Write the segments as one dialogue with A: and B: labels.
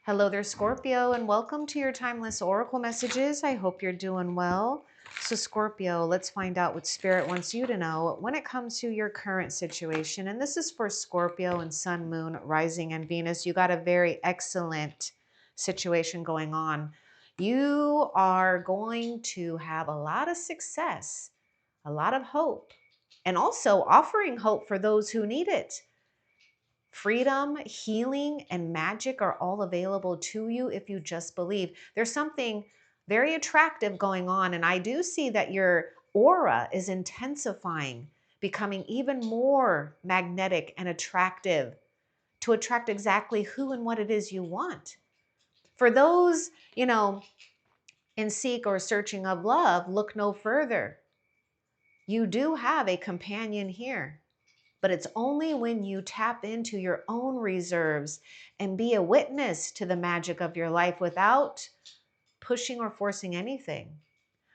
A: Hello there, Scorpio, and welcome to your timeless oracle messages. I hope you're doing well. So Scorpio, let's find out what Spirit wants you to know when it comes to your current situation. And this is for Scorpio and Sun, Moon, Rising, and Venus. You got a very excellent situation going on. You are going to have a lot of success, a lot of hope, and also offering hope for those who need it. Freedom, healing, and magic are all available to you if you just believe. There's something very attractive going on, and I do see that your aura is intensifying, becoming even more magnetic and attractive to attract exactly who and what it is you want. For those, in seek or searching of love, look no further. You do have a companion here. But it's only when you tap into your own reserves and be a witness to the magic of your life without pushing or forcing anything.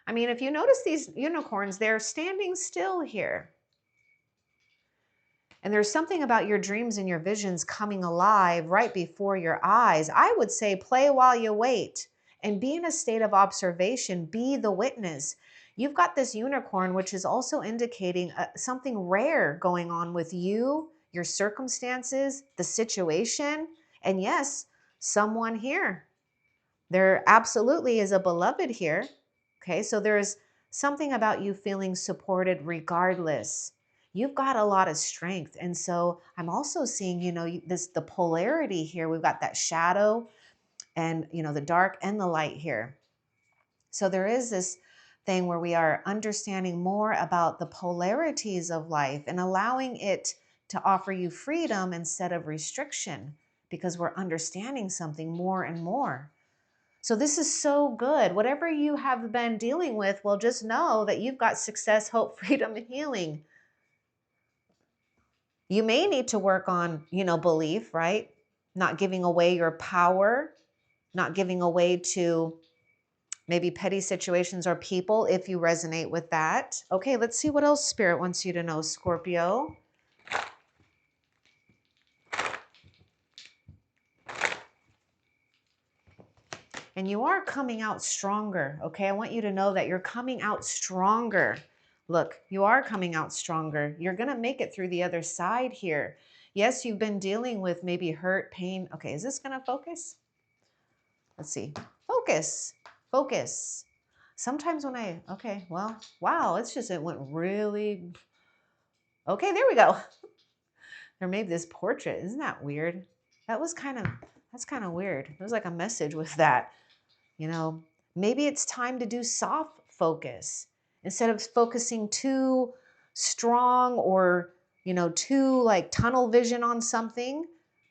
A: I mean, if you notice these unicorns, they're standing still here. And there's something about your dreams and your visions coming alive right before your eyes. I would say play while you wait and be in a state of observation. Be the witness. You've got this unicorn, which is also indicating something rare going on with you, your circumstances, the situation, and yes, someone here. There absolutely is a beloved here. Okay, so there's something about you feeling supported regardless. You've got a lot of strength. And so I'm also seeing, the polarity here. We've got that shadow and, the dark and the light here. So there is this thing where we are understanding more about the polarities of life and allowing it to offer you freedom instead of restriction, because we're understanding something more and more. So this is so good. Whatever you have been dealing with, well, just know that you've got success, hope, freedom, and healing. You may need to work on, belief, right? Not giving away your power, not giving away to maybe petty situations or people if you resonate with that. Okay, let's see what else Spirit wants you to know, Scorpio. And you are coming out stronger, okay? I want you to know that you're coming out stronger. Look, you are coming out stronger. You're going to make it through the other side here. Yes, you've been dealing with maybe hurt, pain. Okay, is this going to focus? Let's see. Focus. Focus. Sometimes when okay, well, wow, it went really, okay, there we go. Or maybe this portrait, isn't that weird? That's kind of weird. There's like a message with that. Maybe it's time to do soft focus instead of focusing too strong or, too like tunnel vision on something.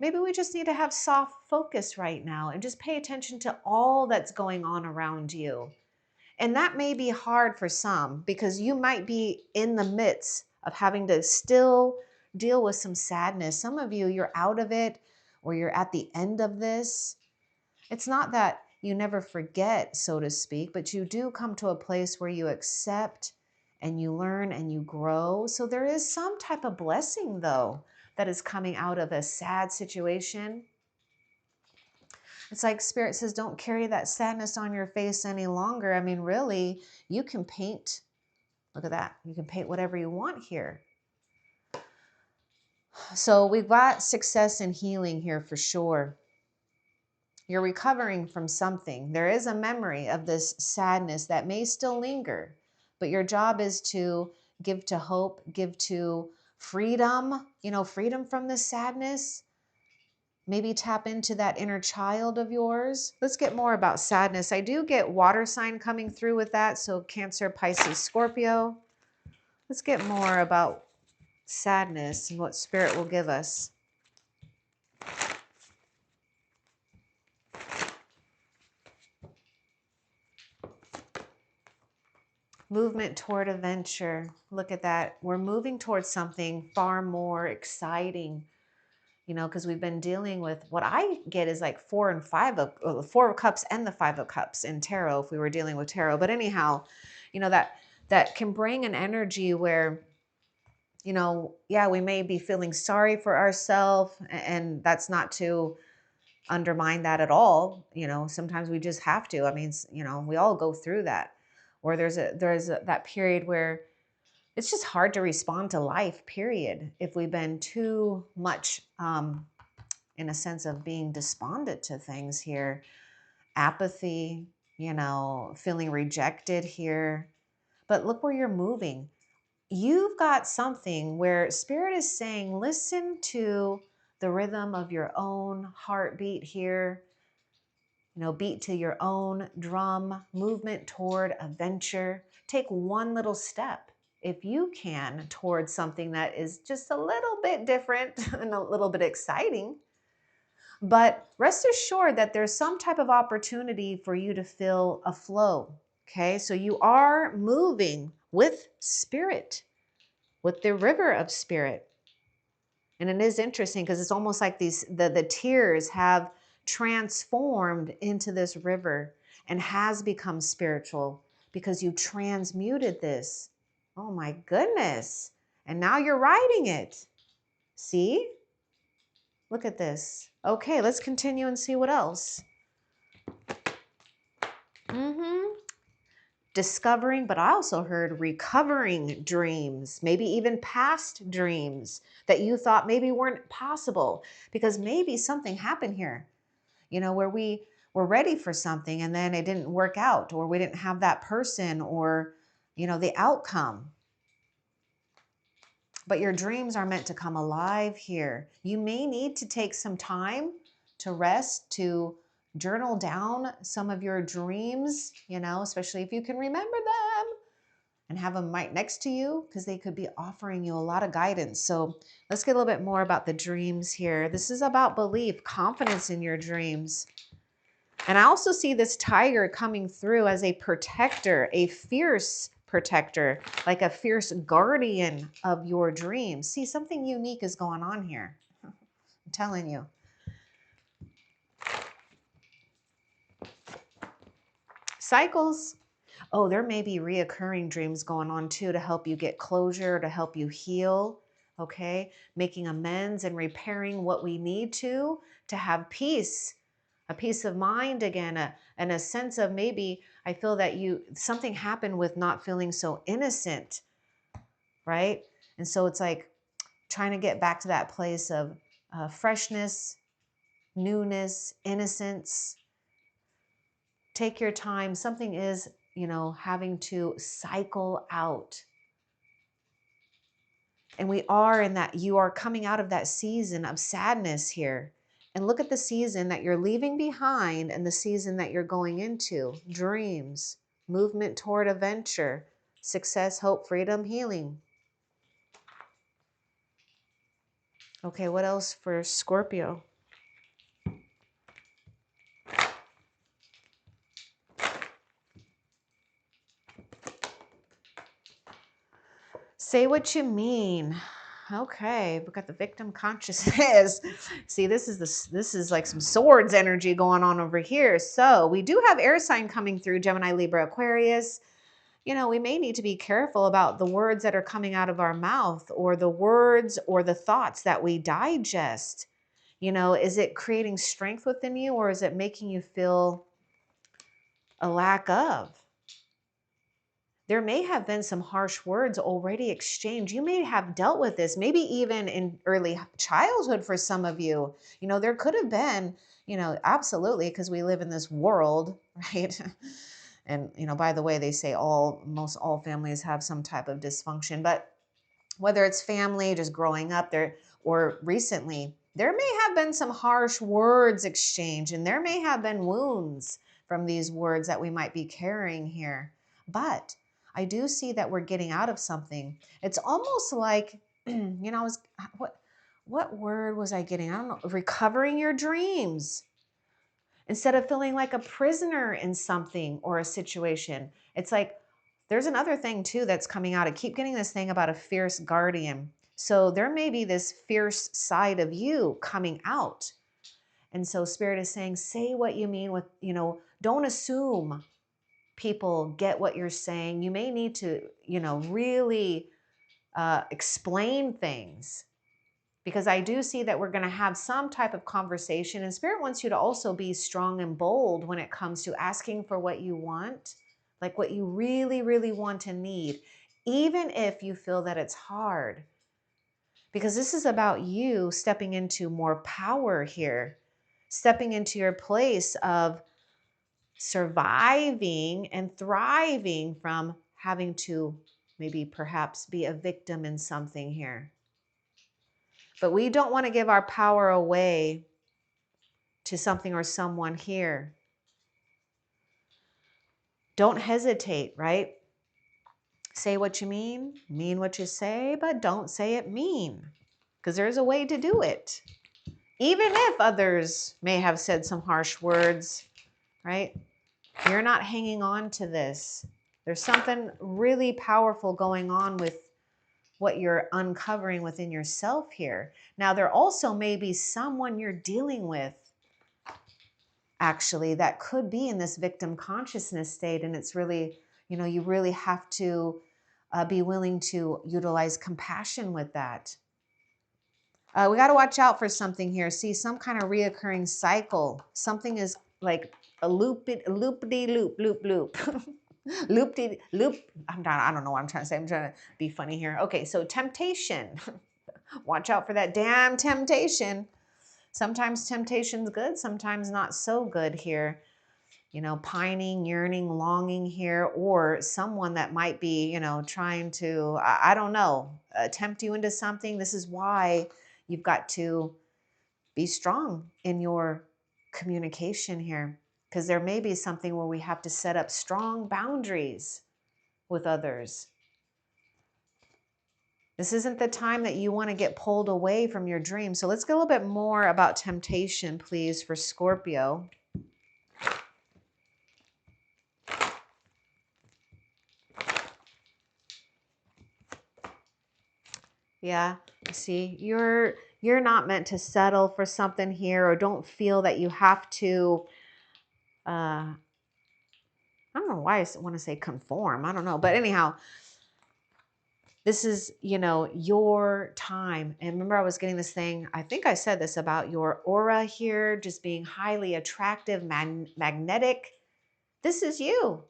A: Maybe we just need to have soft focus right now and just pay attention to all that's going on around you. And that may be hard for some because you might be in the midst of having to still deal with some sadness. Some of you, you're out of it or you're at the end of this. It's not that you never forget, so to speak, but you do come to a place where you accept and you learn and you grow. So there is some type of blessing, though, that is coming out of a sad situation. It's like Spirit says, don't carry that sadness on your face any longer. I mean, really, you can paint. Look at that. You can paint whatever you want here. So we've got success and healing here for sure. You're recovering from something. There is a memory of this sadness that may still linger, but your job is to give to hope, give to freedom, freedom from the sadness. Maybe tap into that inner child of yours. Let's get more about sadness. I do get water sign coming through with that. So Cancer, Pisces, Scorpio. Let's get more about sadness and what Spirit will give us. Movement toward adventure. Look at that. We're moving towards something far more exciting, because we've been dealing with what I get is like 4 of cups and the 5 of cups in tarot if we were dealing with tarot. But anyhow, that can bring an energy where, yeah, we may be feeling sorry for ourselves, and that's not to undermine that at all. You know, sometimes we just have to. I mean, you know, we all go through that. Or that period where it's just hard to respond to life, period. If we've been too much in a sense of being despondent to things here, apathy, you know, feeling rejected here. But look where you're moving. You've got something where Spirit is saying, listen to the rhythm of your own heartbeat here. You know, beat to your own drum, movement toward a venture. Take one little step, if you can, towards something that is just a little bit different and a little bit exciting. But rest assured that there's some type of opportunity for you to feel a flow. Okay, so you are moving with Spirit, with the river of Spirit. And it is interesting because it's almost like the tears have transformed into this river and has become spiritual because you transmuted this. Oh my goodness. And now you're riding it. See? Look at this. Okay, let's continue and see what else. Discovering, but I also heard recovering dreams, maybe even past dreams that you thought maybe weren't possible, because maybe something happened here, you know, where we were ready for something and then it didn't work out, or we didn't have that person, or, you know, the outcome. But your dreams are meant to come alive here. You may need to take some time to rest, to journal down some of your dreams, you know, especially if you can remember them, and have them right next to you, because they could be offering you a lot of guidance. So let's get a little bit more about the dreams here. This is about belief, confidence in your dreams. And I also see this tiger coming through as a protector, a fierce protector, like a fierce guardian of your dreams. See, something unique is going on here. I'm telling you. Cycles. Oh, there may be reoccurring dreams going on too, to help you get closure, to help you heal. Okay, making amends and repairing what we need to have peace, a peace of mind again, and a sense of, maybe I feel that something happened with not feeling so innocent, right? And so it's like trying to get back to that place of freshness, newness, innocence. Take your time. Something is, you know, having to cycle out. And we are in that, you are coming out of that season of sadness here. And look at the season that you're leaving behind and the season that you're going into. Dreams, movement toward a venture, success, hope, freedom, healing. Okay, what else for Scorpio? Say what you mean. Okay, we got the victim consciousness. See, this is like some swords energy going on over here. So we do have air sign coming through, Gemini, Libra, Aquarius. You know, we may need to be careful about the words that are coming out of our mouth, or the words or the thoughts that we digest. You know, is it creating strength within you, or is it making you feel a lack of? There may have been some harsh words already exchanged. You may have dealt with this, maybe even in early childhood for some of you. You know, there could have been, you know, absolutely, because we live in this world, right? And, you know, by the way, they say most all families have some type of dysfunction, but whether it's family, just growing up there, or recently, there may have been some harsh words exchanged, and there may have been wounds from these words that we might be carrying here. But I do see that we're getting out of something. It's almost like, you know, what word was I getting? I don't know. Recovering your dreams. Instead of feeling like a prisoner in something or a situation. It's like, there's another thing too that's coming out. I keep getting this thing about a fierce guardian. So there may be this fierce side of you coming out. And so Spirit is saying, say what you mean with, you know, don't assume people get what you're saying. You may need to, you know, really explain things. Because I do see that we're going to have some type of conversation, and Spirit wants you to also be strong and bold when it comes to asking for what you want, like what you really, really want and need, even if you feel that it's hard. Because this is about you stepping into more power here, stepping into your place of surviving and thriving from having to maybe perhaps be a victim in something here. But we don't want to give our power away to something or someone here. Don't hesitate, right? Say what you mean what you say, but don't say it mean. Because there's a way to do it. Even if others may have said some harsh words, right? You're not hanging on to this. There's something really powerful going on with what you're uncovering within yourself here. Now, there also may be someone you're dealing with, actually, that could be in this victim consciousness state. And it's really, you really have to be willing to utilize compassion with that. We got to watch out for something here. See, some kind of reoccurring cycle. Something is like a loop-de-loop, loop. Loop-de-loop. I don't know what I'm trying to say. I'm trying to be funny here. Okay, so temptation. Watch out for that damn temptation. Sometimes temptation's good, sometimes not so good here. Pining, yearning, longing here, or someone that might be, trying to, I don't know, tempt you into something. This is why you've got to be strong in your communication here, because there may be something where we have to set up strong boundaries with others. This isn't the time that you want to get pulled away from your dream. So let's get a little bit more about temptation, please, for Scorpio. Yeah, see, you're not meant to settle for something here, or don't feel that you have to, I don't know why I want to say conform. I don't know. But anyhow, this is, your time. And remember, I was getting this thing, I think I said this about your aura here, just being highly attractive, magnetic. This is you.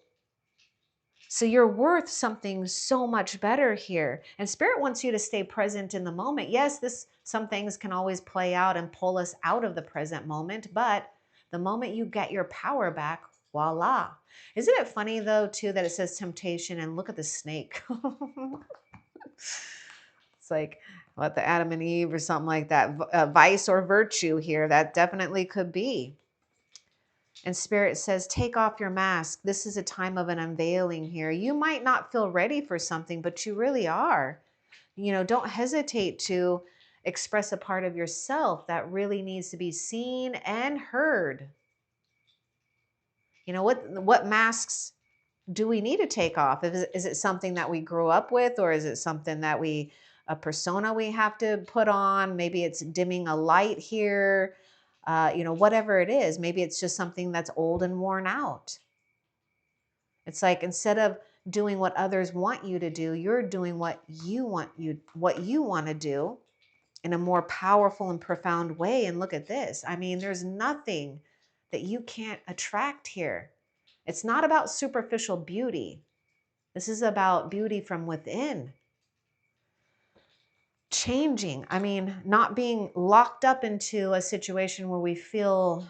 A: So you're worth something so much better here. And Spirit wants you to stay present in the moment. Yes, some things can always play out and pull us out of the present moment, but the moment you get your power back, voila. Isn't it funny though, too, that it says temptation and look at the snake. It's like, what, the Adam and Eve or something like that. Vice or virtue here, that definitely could be. And Spirit says, take off your mask. This is a time of an unveiling here. You might not feel ready for something, but you really are. Don't hesitate to express a part of yourself that really needs to be seen and heard. What masks do we need to take off? Is it something that we grew up with, or is it something that a persona we have to put on? Maybe it's dimming a light here. Whatever it is, maybe it's just something that's old and worn out. It's like, instead of doing what others want you to do, you're doing what you want to do in a more powerful and profound way. And look at this. I mean, there's nothing that you can't attract here. It's not about superficial beauty. This is about beauty from within. Changing. I mean, not being locked up into a situation where we feel,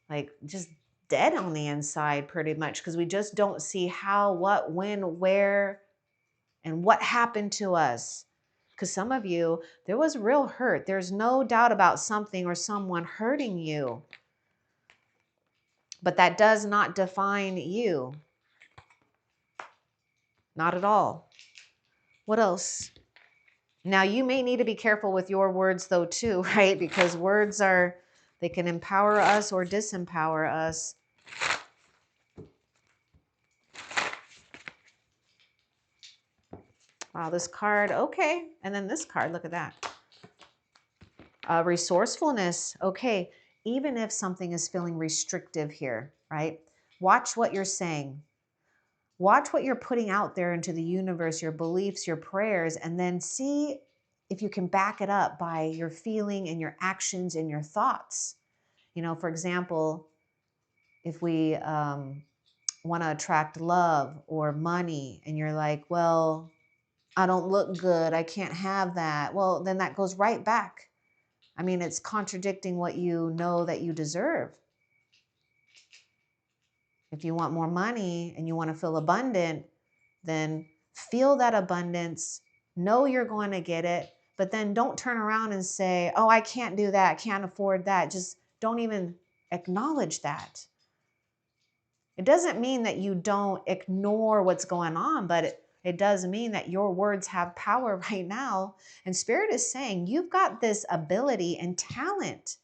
A: like just dead on the inside pretty much, because we just don't see how, what, when, where, and what happened to us. Because some of you, there was real hurt. There's no doubt about something or someone hurting you. But that does not define you. Not at all. What else? Now, you may need to be careful with your words though too, right? Because words they can empower us or disempower us. Wow, this card, okay. And then this card, look at that. Resourcefulness, okay. Even if something is feeling restrictive here, right? Watch what you're saying. Watch what you're putting out there into the universe, your beliefs, your prayers, and then see if you can back it up by your feeling and your actions and your thoughts. You know, for example, if we want to attract love or money and you're like, well, I don't look good, I can't have that. Well, then that goes right back. I mean, it's contradicting what you know that you deserve. If you want more money and you want to feel abundant, then feel that abundance, know you're going to get it, but then don't turn around and say, oh, I can't do that, can't afford that. Just don't even acknowledge that. It doesn't mean that you don't ignore what's going on, but it does mean that your words have power right now. And Spirit is saying you've got this ability and talent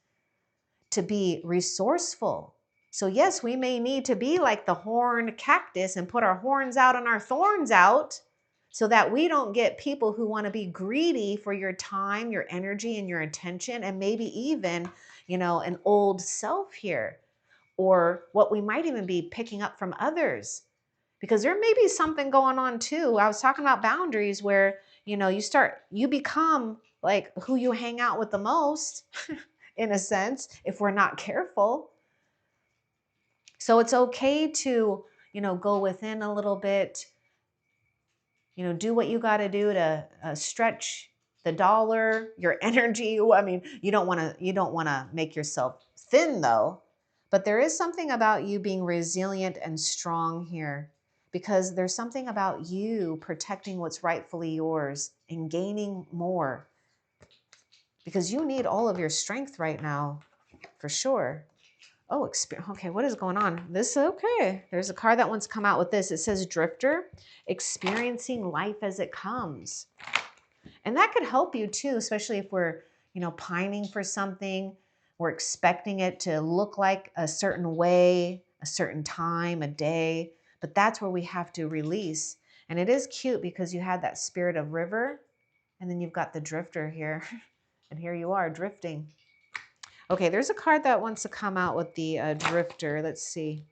A: to be resourceful. So yes, we may need to be like the horned cactus and put our horns out and our thorns out so that we don't get people who want to be greedy for your time, your energy, and your attention, and maybe even, you know, an old self here, or what we might even be picking up from others. Because there may be something going on too. I was talking about boundaries where, you know, you become like who you hang out with the most, in a sense, if we're not careful. So it's okay to, you know, go within a little bit, you know, do what you got to do to stretch the dollar, your energy. I mean, you don't want to make yourself thin though, but there is something about you being resilient and strong here, because there's something about you protecting what's rightfully yours and gaining more, because you need all of your strength right now, for sure. Oh, okay, what is going on? Okay. There's a card that wants to come out with this. It says Drifter, experiencing life as it comes. And that could help you too, especially if we're, you know, pining for something. We're expecting it to look like a certain way, a certain time, a day. But that's where we have to release. And it is cute because you had that spirit of river, and then you've got the drifter here. And here you are drifting. Okay, there's a card that wants to come out with the drifter. Let's see.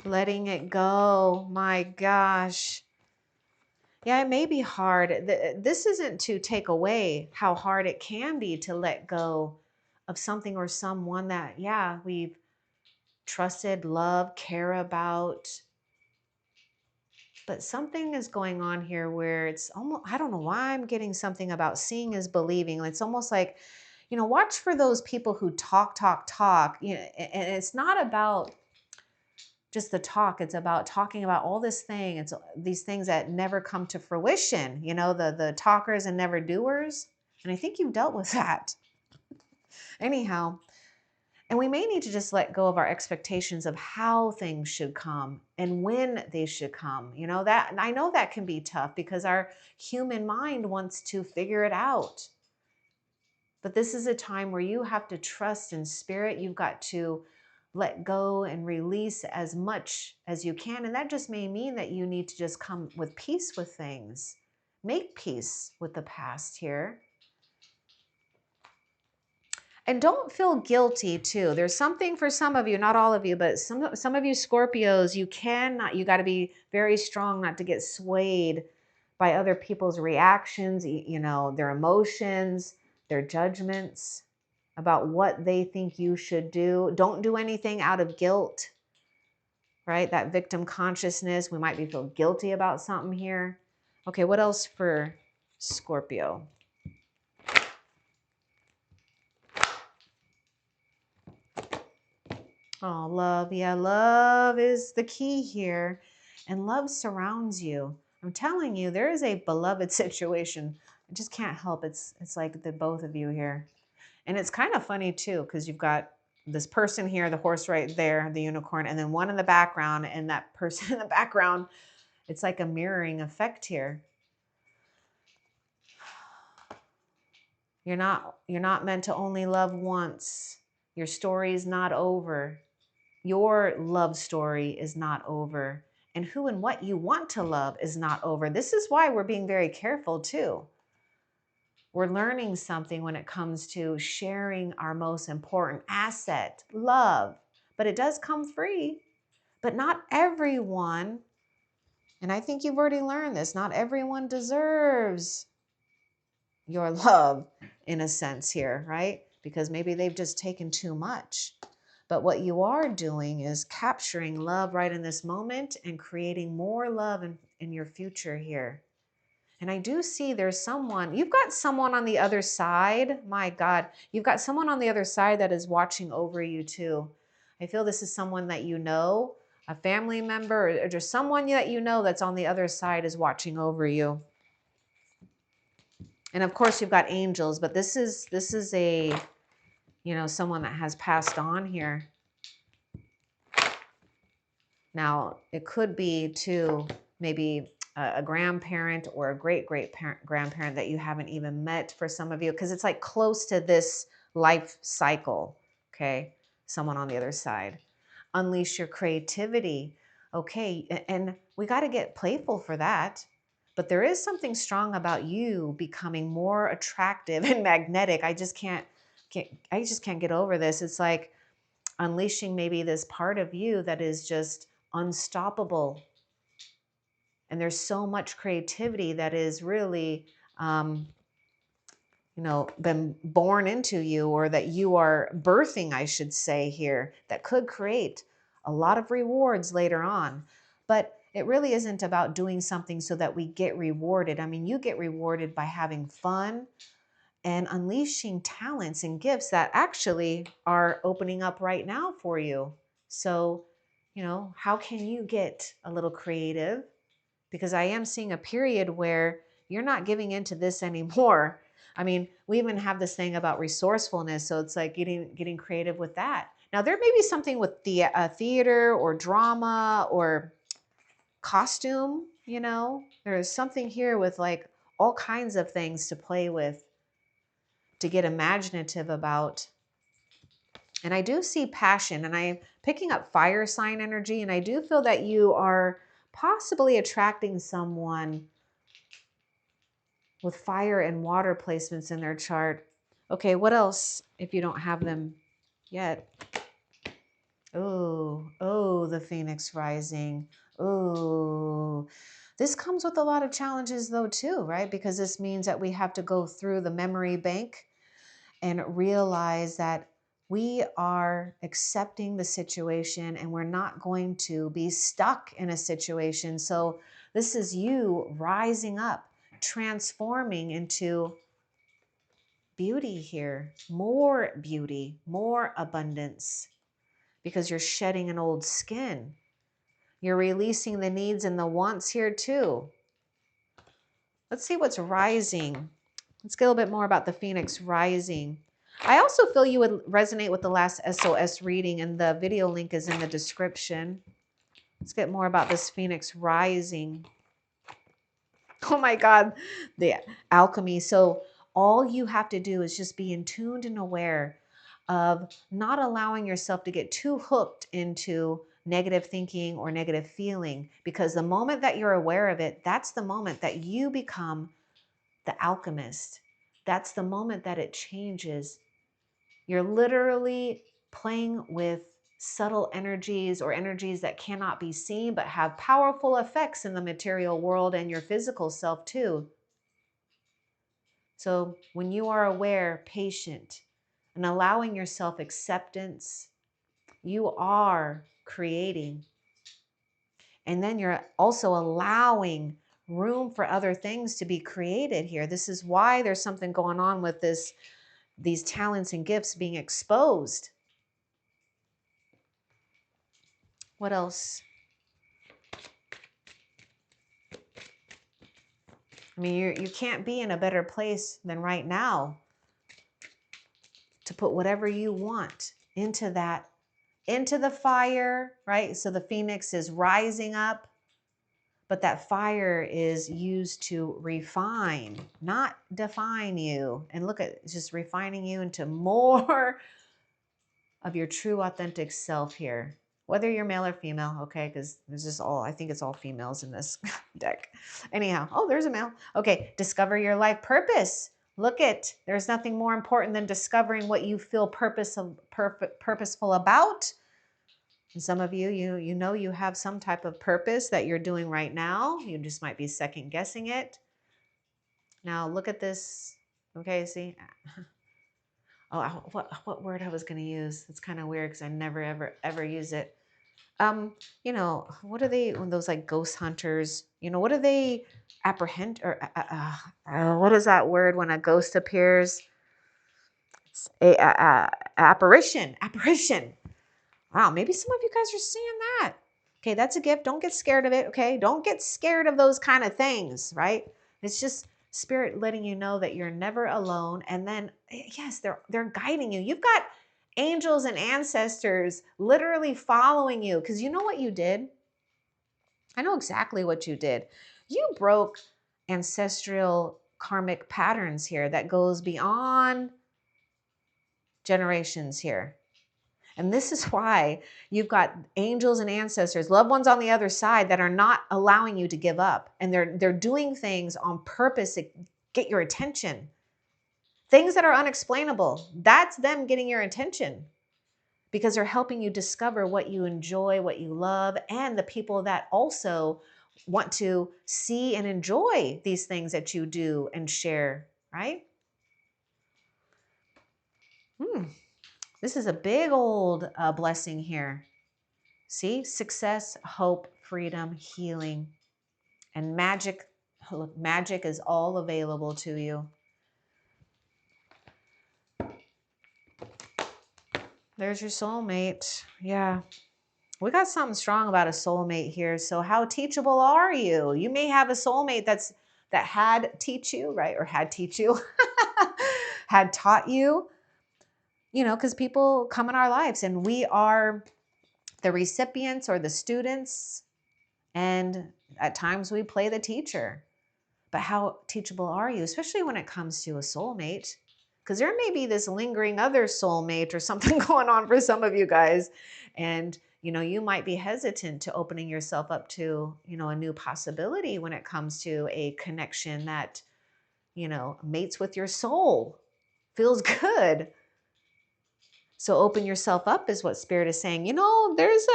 A: Letting it go. My gosh. Yeah, it may be hard. This isn't to take away how hard it can be to let go of something or someone that, yeah, we've trusted, loved, care about. But something is going on here where it's almost, I don't know why I'm getting something about seeing is believing. It's almost like, you know, watch for those people who talk, you know, and it's not about just the talk. It's about talking about all this thing. It's these things that never come to fruition, you know, the talkers and never doers. And I think you've dealt with that. Anyhow, and we may need to just let go of our expectations of how things should come and when they should come. You know, that I know that can be tough because our human mind wants to figure it out. But this is a time where you have to trust in spirit. You've got to let go and release as much as you can. And that just may mean that you need to just come with peace with things. Make peace with the past here. And don't feel guilty too. There's something for some of you, not all of you, but some of you Scorpios, you got to be very strong not to get swayed by other people's reactions, you know, their emotions, their judgments about what they think you should do. Don't do anything out of guilt, right? That victim consciousness, we might be feel guilty about something here. Okay, what else for Scorpio? Oh, love. Yeah, love is the key here. And love surrounds you. I'm telling you, there is a beloved situation. I just can't help. It's like the both of you here. And it's kind of funny too, because you've got this person here, the horse right there, the unicorn, and then one in the background, and that person in the background. It's like a mirroring effect here. You're not meant to only love once. Your story is not over. Your love story is not over. And who and what you want to love is not over. This is why we're being very careful too. We're learning something when it comes to sharing our most important asset, love. But it does come free. But not everyone And I think you've already learned this. Not everyone deserves your love in a sense here, right? Because maybe they've just taken too much. But what you are doing is capturing love right in this moment and creating more love in your future here. And I do see there's someone, you've got someone on the other side. My God, you've got someone on the other side that is watching over you too. I feel this is someone that you know, a family member, or just someone that you know that's on the other side is watching over you. And of course you've got angels, but this is a, you know, someone that has passed on here. Now, it could be too, maybe a grandparent or a grandparent that you haven't even met for some of you, because it's like close to this life cycle, okay? Someone on the other side. Unleash your creativity, okay? And we got to get playful for that. But there is something strong about you becoming more attractive and magnetic. I just can't get over this. It's like unleashing maybe this part of you that is just unstoppable. And there's so much creativity that is really, you know, been born into you, or that you are birthing, I should say here, that could create a lot of rewards later on. But it really isn't about doing something so that we get rewarded. I mean, you get rewarded by having fun and unleashing talents and gifts that actually are opening up right now for you. So, you know, how can you get a little creative? Because I am seeing a period where you're not giving into this anymore. I mean, we even have this thing about resourcefulness. So it's like getting creative with that. Now, there may be something with the theater or drama or costume, you know, there's something here with like all kinds of things to play with, to get imaginative about. And I do see passion, and I'm picking up fire sign energy, and I do feel that you are possibly attracting someone with fire and water placements in their chart. Okay, what else if you don't have them yet? Oh, the Phoenix rising. Oh, this comes with a lot of challenges though too, right? Because this means that we have to go through the memory bank and realize that we are accepting the situation and we're not going to be stuck in a situation. So this is you rising up, transforming into beauty here, more beauty, more abundance, because you're shedding an old skin. You're releasing the needs and the wants here too. Let's see what's rising. Let's get a little bit more about the Phoenix rising. I also feel you would resonate with the last SOS reading, and the video link is in the description. Let's get more about this Phoenix rising. Oh my God, the alchemy. So all you have to do is just be in tuned and aware of not allowing yourself to get too hooked into negative thinking or negative feeling, because the moment that you're aware of it, that's the moment that you become the alchemist. That's the moment that it changes. You're literally playing with subtle energies, or energies that cannot be seen but have powerful effects in the material world and your physical self too. So when you are aware, patient, and allowing yourself acceptance, you are creating. And then you're also allowing room for other things to be created here. This is why there's something going on with these talents and gifts being exposed. What else? I mean, you can't be in a better place than right now to put whatever you want into that, into the fire, right? So the Phoenix is rising up, but that fire is used to refine, not define you. And look at just refining you into more of your true authentic self here, whether you're male or female, okay? Because there's just all, I think it's all females in this deck. Anyhow, oh, there's a male. Okay, discover your life purpose. Look it, there's nothing more important than discovering what you feel purposeful about. And some of you, you know you have some type of purpose that you're doing right now. You just might be second guessing it. Now look at this. Okay, see? Oh, what word I was going to use? It's kind of weird because I never ever use it. You know, what are they when those like ghost hunters? You know, what do they apprehend or what is that word when a ghost appears? It's a apparition. Apparition. Wow, maybe some of you guys are seeing that. Okay, that's a gift. Don't get scared of it. Okay, don't get scared of those kind of things, right? It's just spirit letting you know that you're never alone. And then, yes, they're guiding you. You've got angels and ancestors literally following you because you know what you did? I know exactly what you did. You broke ancestral karmic patterns here that goes beyond generations here. And this is why you've got angels and ancestors, loved ones on the other side that are not allowing you to give up. And they're doing things on purpose to get your attention. Things that are unexplainable. That's them getting your attention because they're helping you discover what you enjoy, what you love, and the people that also want to see and enjoy these things that you do and share, right? This is a big old blessing here. See, success, hope, freedom, healing, and magic. Look, magic is all available to you. There's your soulmate. Yeah. We got something strong about a soulmate here. So how teachable are you? You may have a soulmate that had teach you, right? Or had teach you, had taught you, you know, because people come in our lives and we are the recipients or the students. And at times we play the teacher. But how teachable are you, especially when it comes to a soulmate? Because there may be this lingering other soulmate or something going on for some of you guys. And, you know, you might be hesitant to opening yourself up to, you know, a new possibility when it comes to a connection that, you know, mates with your soul. Feels good. So open yourself up is what Spirit is saying. You know, there's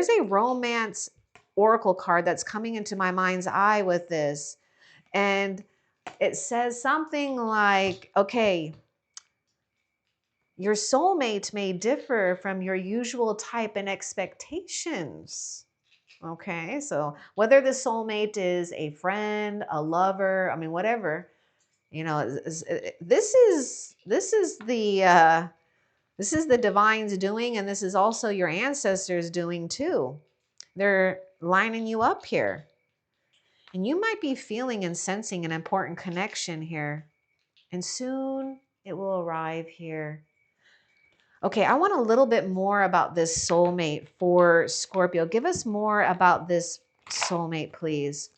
A: a romance oracle card that's coming into my mind's eye with this. And it says something like, okay, your soulmate may differ from your usual type and expectations. Okay, so whether the soulmate is a friend, a lover, I mean, whatever, you know, this is the divine's doing, and this is also your ancestors doing too. They're lining you up here. And you might be feeling and sensing an important connection here. And soon it will arrive here. Okay, I want a little bit more about this soulmate for Scorpio. Give us more about this soulmate, please.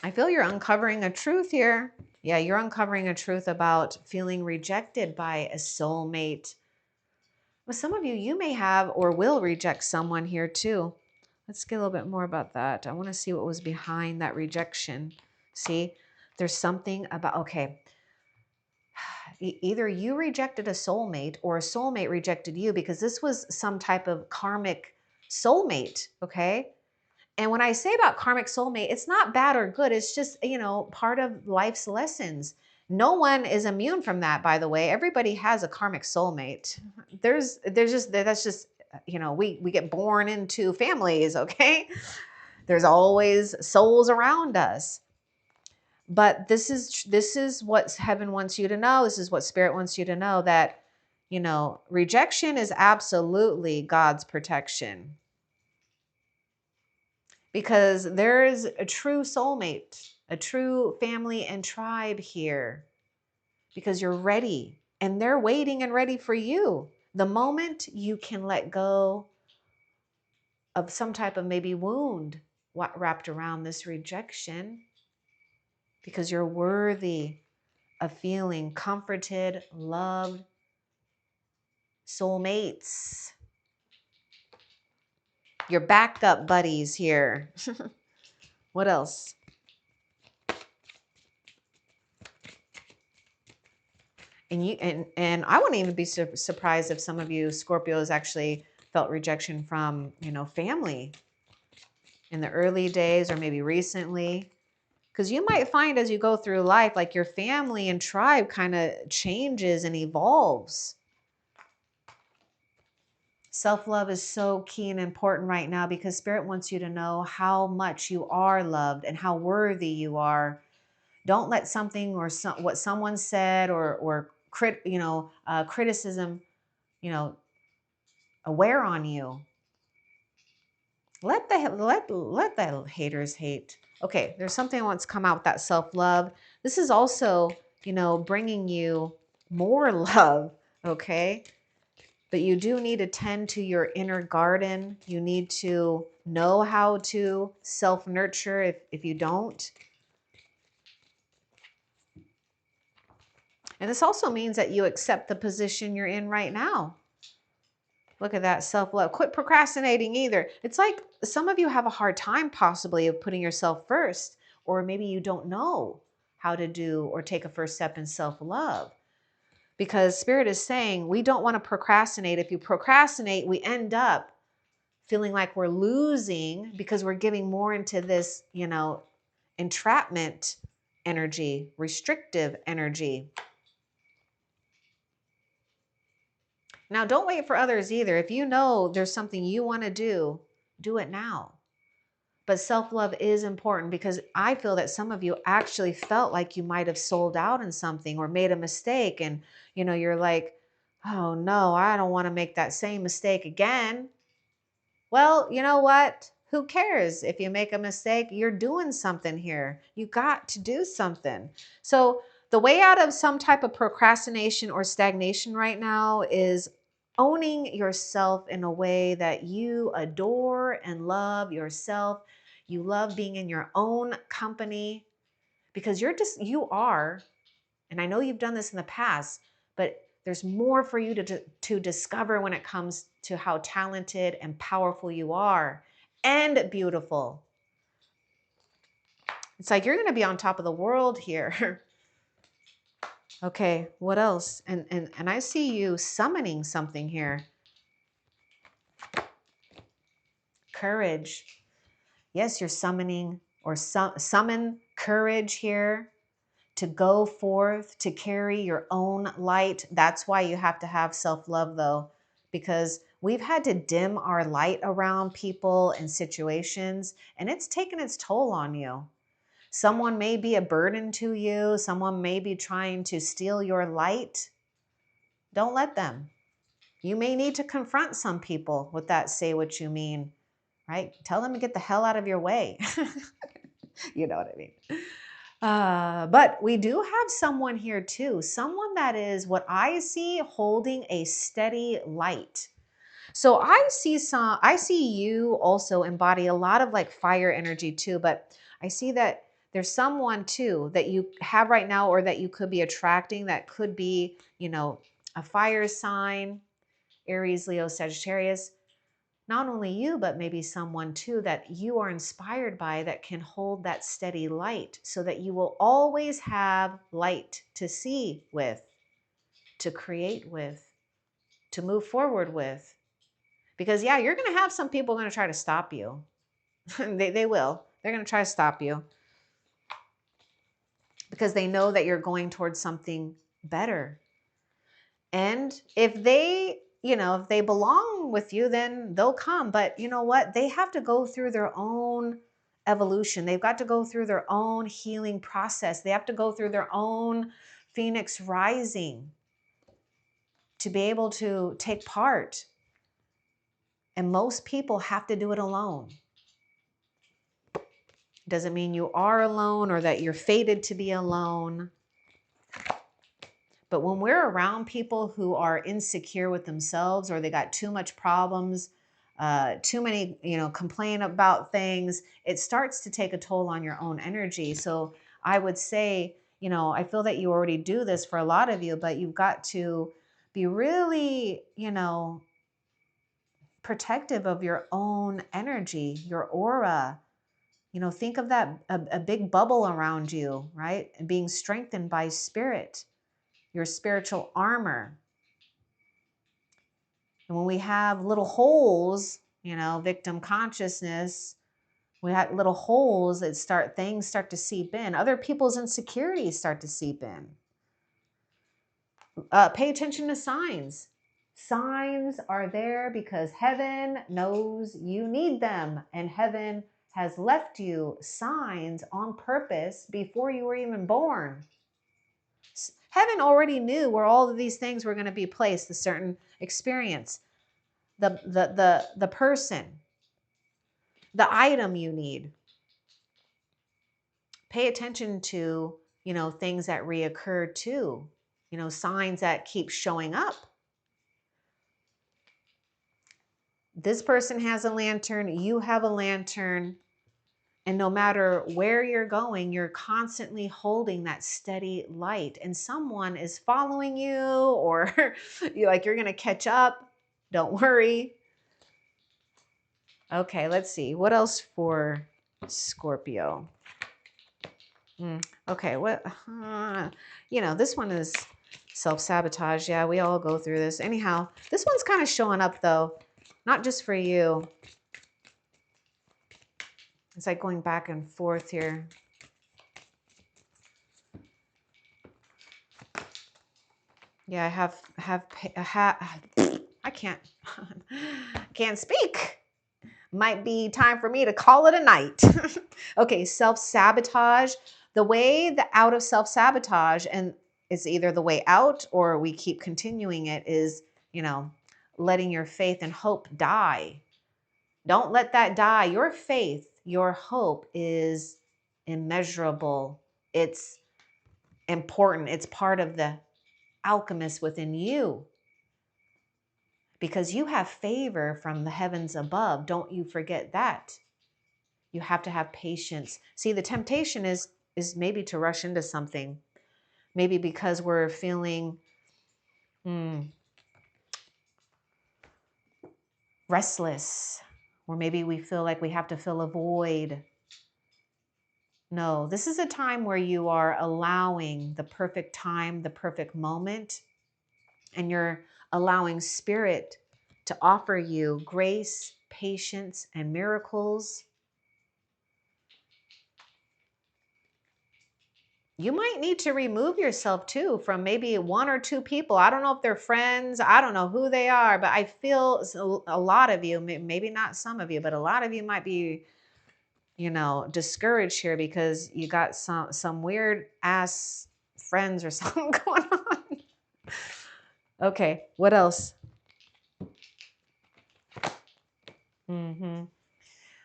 A: I feel you're uncovering a truth here. Yeah, you're uncovering a truth about feeling rejected by a soulmate. With some of you, you may have or will reject someone here too. Let's get a little bit more about that. I want to see what was behind that rejection. See, there's something about, okay, either you rejected a soulmate or a soulmate rejected you because this was some type of karmic soulmate, okay? And when I say about karmic soulmate, it's not bad or good. It's just, you know, part of life's lessons. No one is immune from that, by the way. Everybody has a karmic soulmate. That's just, you know, we get born into families, okay? There's always souls around us. But this is what heaven wants you to know. This is what spirit wants you to know, that, you know, rejection is absolutely God's protection. Because there is a true soulmate, a true family and tribe here. Because you're ready and they're waiting and ready for you. The moment you can let go of some type of maybe wound wrapped around this rejection, because you're worthy of feeling comforted, loved, soulmates, your backup buddies here. What else? And I wouldn't even be surprised if some of you Scorpios actually felt rejection from, family in the early days or maybe recently. Because you might find as you go through life, like your family and tribe kind of changes and evolves. Self-love is so key and important right now because Spirit wants you to know how much you are loved and how worthy you are. Don't let something or what someone said or criticism, wear on you. Let the haters hate. Okay, there's something I want to come out with that self-love. This is also, bringing you more love, okay? But you do need to tend to your inner garden. You need to know how to self-nurture if you don't. And this also means that you accept the position you're in right now. Look at that, self-love. Quit procrastinating either. It's like some of you have a hard time possibly of putting yourself first, or maybe you don't know how to do or take a first step in self-love. Because Spirit is saying we don't want to procrastinate. If you procrastinate, we end up feeling like we're losing because we're giving more into this, entrapment energy, restrictive energy. Now, don't wait for others either. If you know there's something you want to do it now. But self-love is important because I feel that some of you actually felt like you might have sold out in something or made a mistake. And, you're like, oh no, I don't want to make that same mistake again. Well, you know what? Who cares if you make a mistake? You're doing something here. You got to do something. So the way out of some type of procrastination or stagnation right now is owning yourself in a way that you adore and love yourself. You love being in your own company because you are, and I know you've done this in the past, but there's more for you to discover when it comes to how talented and powerful you are and beautiful. It's like you're going to be on top of the world here. Okay, what else? And I see you summoning something here. Courage. Yes, you're summoning or summon courage here to go forth, to carry your own light. That's why you have to have self-love though, because we've had to dim our light around people and situations, and it's taken its toll on you. Someone may be a burden to you. Someone may be trying to steal your light. Don't let them. You may need to confront some people with that say what you mean, right? Tell them to get the hell out of your way. You know what I mean? But we do have someone here too. Someone that is what I see holding a steady light. So I see you also embody a lot of like fire energy too, but I see that there's someone too that you have right now or that you could be attracting that could be, a fire sign, Aries, Leo, Sagittarius. Not only you, but maybe someone too that you are inspired by that can hold that steady light so that you will always have light to see with, to create with, to move forward with. Because yeah, you're going to have some people going to try to stop you. They will. They're going to try to stop you because they know that you're going towards something better. And if they belong with you, then they'll come. But you know what? They have to go through their own evolution. They've got to go through their own healing process. They have to go through their own phoenix rising to be able to take part. And most people have to do it alone. Doesn't mean you are alone or that you're fated to be alone. But when we're around people who are insecure with themselves or they got too much problems, too many, complain about things, it starts to take a toll on your own energy. So I would say, I feel that you already do this for a lot of you, but you've got to be really, protective of your own energy, your aura. Think of that, a big bubble around you, right? And being strengthened by spirit. your spiritual armor. And when we have little holes, you know, victim consciousness, we have little holes that things start to seep in. Other people's insecurities start to seep in. Pay attention to signs. Signs are there because heaven knows you need them, and heaven has left you signs on purpose before you were even born. Heaven already knew where all of these things were going to be placed, the certain experience, the person, the item you need. Pay attention to, you know, things that reoccur too, you know, signs that keep showing up. This person has a lantern, you have a lantern, and no matter where you're going, you're constantly holding that steady light, and someone is following you, or you're going to catch up. Don't worry. Okay, let's see. What else for Scorpio? Okay, what? You know, this one is self-sabotage. Yeah, we all go through this. Anyhow, this one's kind of showing up, though. Not just for you. It's like going back and forth here. Yeah, I can't speak. Might be time for me to call it a night. Okay, self-sabotage. The way out of self-sabotage, and it's either the way out or we keep continuing it, is, you know, letting your faith and hope die. Don't let that die. Your faith, your hope is immeasurable. It's important. It's part of the alchemist within you, because you have favor from the heavens above. Don't you forget that. You have to have patience. See, the temptation is maybe to rush into something, maybe because we're feeling restless, or maybe we feel like we have to fill a void. No, this is a time where you are allowing the perfect time, the perfect moment, and you're allowing spirit to offer you grace, patience, and miracles. You might need to remove yourself too from maybe one or two people. I don't know if they're friends. I don't know who they are, but I feel a lot of you, maybe not some of you, but a lot of you might be, you know, discouraged here because you got some weird ass friends or something going on. Okay, what else?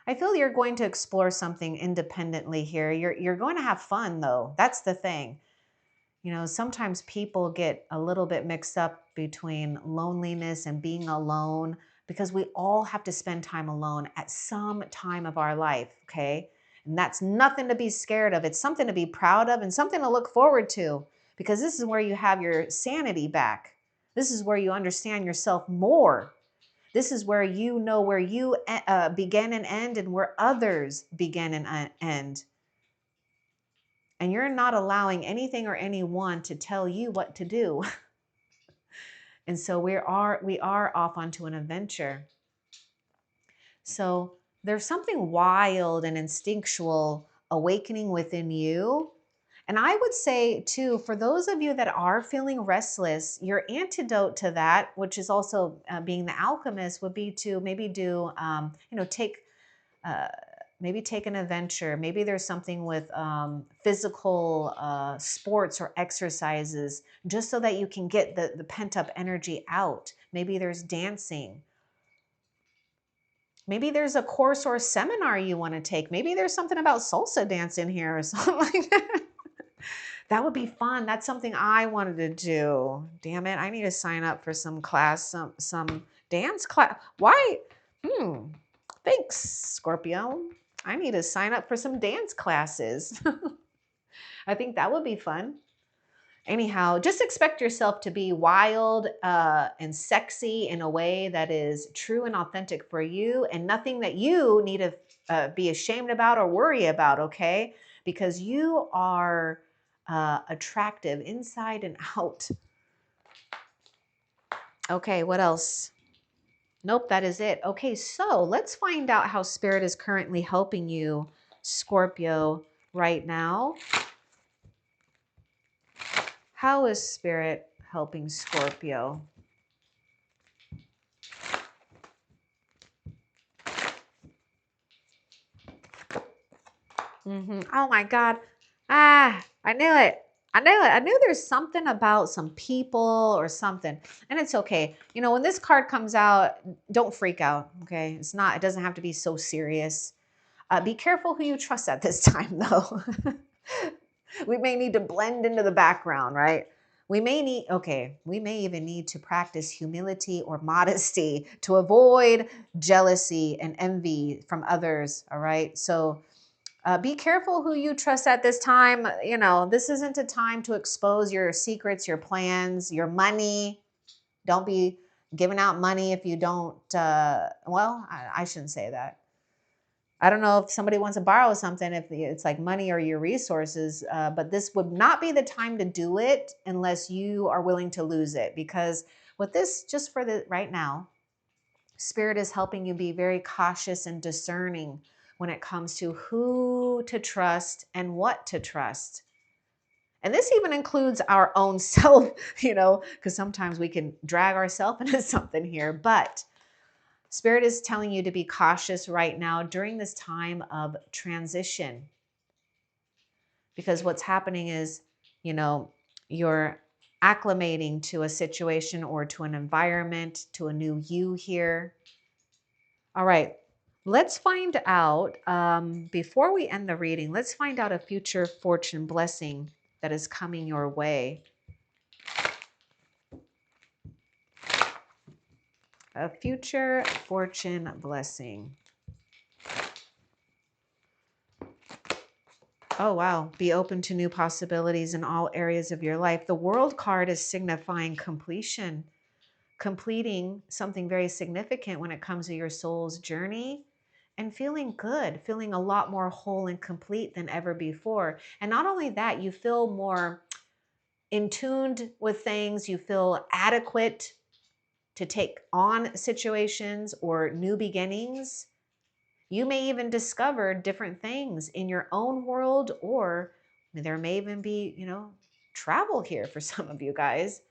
A: I feel you're going to explore something independently here. You're going to have fun, though. That's the thing. You know, sometimes people get a little bit mixed up between loneliness and being alone, because we all have to spend time alone at some time of our life, okay? And that's nothing to be scared of. It's something to be proud of and something to look forward to, because this is where you have your sanity back. This is where you understand yourself more. This is where you know where you begin and end, and where others begin and end. And you're not allowing anything or anyone to tell you what to do. And so we are off onto an adventure. So there's something wild and instinctual awakening within you. And I would say too, for those of you that are feeling restless, your antidote to that, which is also being the alchemist, would be to maybe do, maybe take an adventure. Maybe there's something with physical sports or exercises, just so that you can get the pent-up energy out. Maybe there's dancing. Maybe there's a course or a seminar you want to take. Maybe there's something about salsa dance in here or something like that. That would be fun. That's something I wanted to do. Damn it, I need to sign up for some class, some dance class. Why? Thanks, Scorpio. I need to sign up for some dance classes. I think that would be fun. Anyhow, just expect yourself to be wild and sexy in a way that is true and authentic for you, and nothing that you need to be ashamed about or worry about, okay? Because you are attractive inside and out. Okay, what else? Nope, that is it. Okay, so let's find out how Spirit is currently helping you, Scorpio, right now. How is Spirit helping Scorpio? Oh my God. Ah, I knew it. I knew it. I knew there's something about some people or something. And it's okay. You know, when this card comes out, don't freak out. Okay. It doesn't have to be so serious. Be careful who you trust at this time, though. We may need to blend into the background, right? We may even need to practice humility or modesty to avoid jealousy and envy from others. All right. So, be careful who you trust at this time. You know, this isn't a time to expose your secrets, your plans, your money. Don't be giving out money if you don't, well, I shouldn't say that. I don't know if somebody wants to borrow something, if it's like money or your resources, but this would not be the time to do it unless you are willing to lose it. Because with this, just for the right now, Spirit is helping you be very cautious and discerning when it comes to who to trust and what to trust. And this even includes our own self, you know, because sometimes we can drag ourselves into something here. But Spirit is telling you to be cautious right now during this time of transition. Because what's happening is, you know, you're acclimating to a situation or to an environment, to a new you here. All right, let's find out, before we end the reading, let's find out a future fortune blessing that is coming your way. A future fortune blessing. Oh, wow. Be open to new possibilities in all areas of your life. The World card is signifying completion, completing something very significant when it comes to your soul's journey. And feeling good, feeling a lot more whole and complete than ever before. And not only that, you feel more in tuned with things, you feel adequate to take on situations or new beginnings. You may even discover different things in your own world, or there may even be, you know, travel here for some of you guys.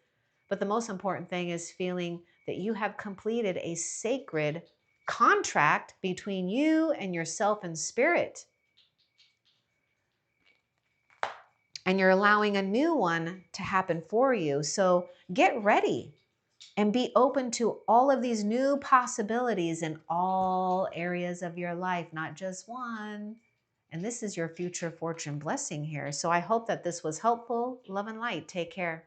A: But the most important thing is feeling that you have completed a sacred contract between you and yourself and Spirit. And you're allowing a new one to happen for you. So get ready and be open to all of these new possibilities in all areas of your life, not just one. And this is your future fortune blessing here. So I hope that this was helpful. Love and light. Take care.